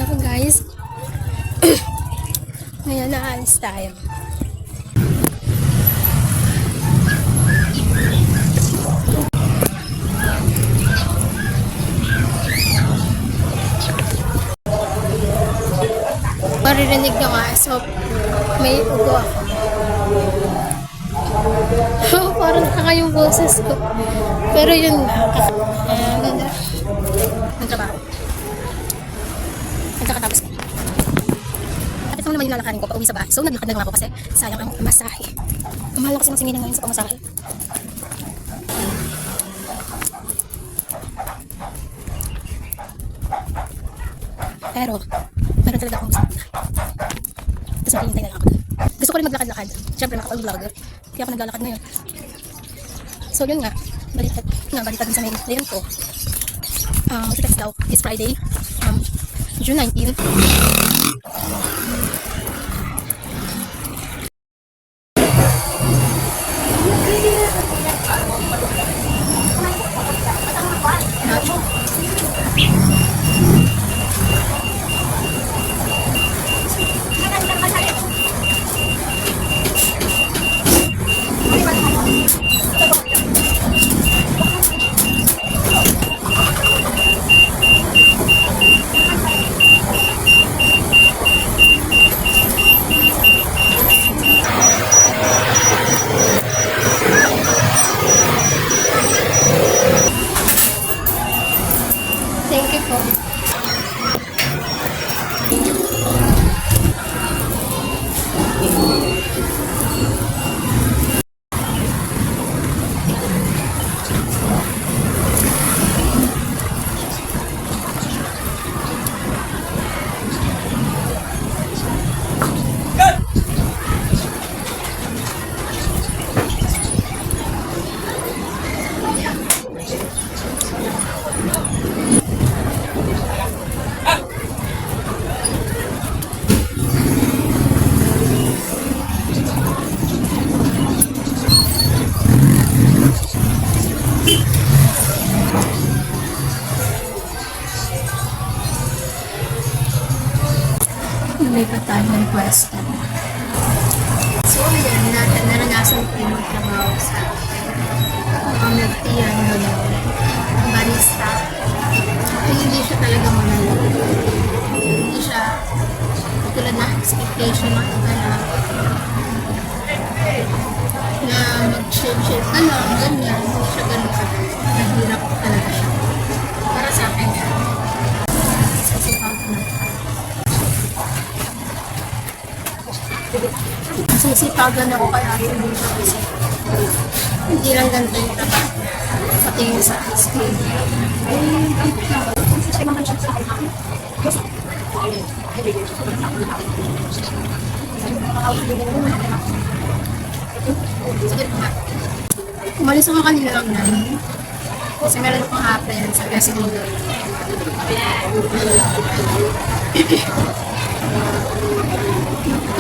ako guys. Ngayon naalis tayo. Maririnig nyo nga, so may ugo ako. Parang kaka yung boses ko. Pero yun nga, nagtrabaho. Nagkakatapos ko. At ito naman yung lalakarin ko pauwi sa bahay. So naglakad na lang ako kasi sayang ang masahe. Mahal kasi ng singinan ngayon sa pamasahe. Pero meron talaga akong gusto. Tapos maghihintay na lang ako. Gusto ko rin maglakad-lakad. Siyempre nakapag-vlogger. Kaya ako naglalakad ngayon. So yun nga, baliktad din sa mail. Ayan ko. Magte-text daw. It's Friday. June 19. Thank you po. Nalipat tayo ng pwesto. So, ayan, naranasan ko yung trabaho sa milk-tea, barista. Ay, hindi siya talaga manalo. Hindi siya tulad na expectation ng iba na mag-shape ka lang, ganyan. Hindi siya ganun ka. Nahirap talaga siya. Para sa akin, kasi sisipagan ako kaya hindi lang ganito yung trabaho pati yung sa skill. Umalis ako kanila lang na kasi meron akong happen sa President.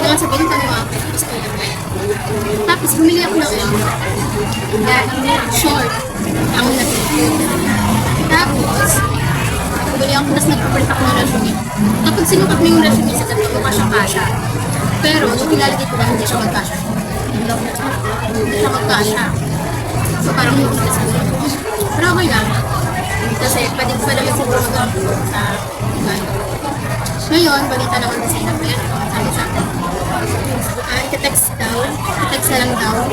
Kaya sabihin ko yung happen. Tapos bumili ako ng short ang natin. Tapos bumili ako, tapos nagpapalit ako ng resume. Kapag sinukat mo yung resume sa tabi, mukha siyang kasha. Pero nung nilalagay ko ba, hindi siya magkasha. Hindi siya magkasha. So parang hindi ko sa pero okay lang. Kasi pwede ko pa naman siguro mag-upload sa ngayon, balita naman kasi na meron. Sabi sa akin, itetext na lang daw.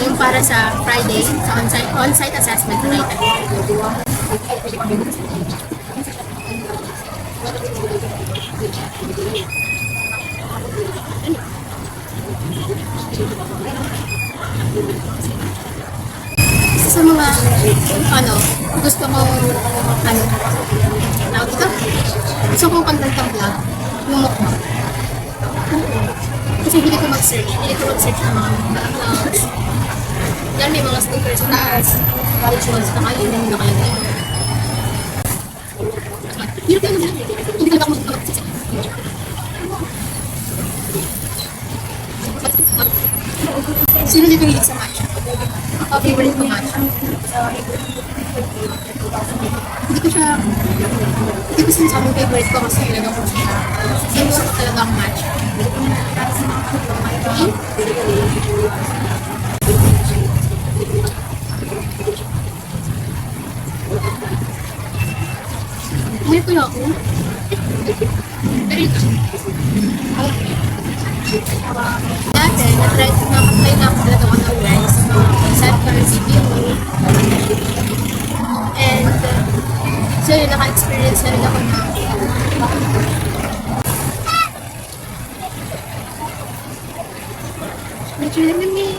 Yung para sa Friday, sa on-site assessment na natin. Isa sa mga, gusto mo, tawag ito? Gusto kong content ng vlog, yung mukbang. Kasi hindi ko mag-search ng mga vlogs. Yan, may mga stickers sa taas. Rituals na kayo, hindi na kayo ngayon. Hirap kayo na hindi talaga ako mag-search. Sino dito hilig sa matcha? Favorite ko matcha. Hindi ko siya Hindi ko sinasabing favorite ko kasi talaga ko siya. Kasi gusto ko talaga ang match. Okay? May pala ako. Pero ito. Dati, na-try na ako talaga ako ng rice sa mga Santa CPO. And, so yun, naka-experience na rin ako na medyo namin may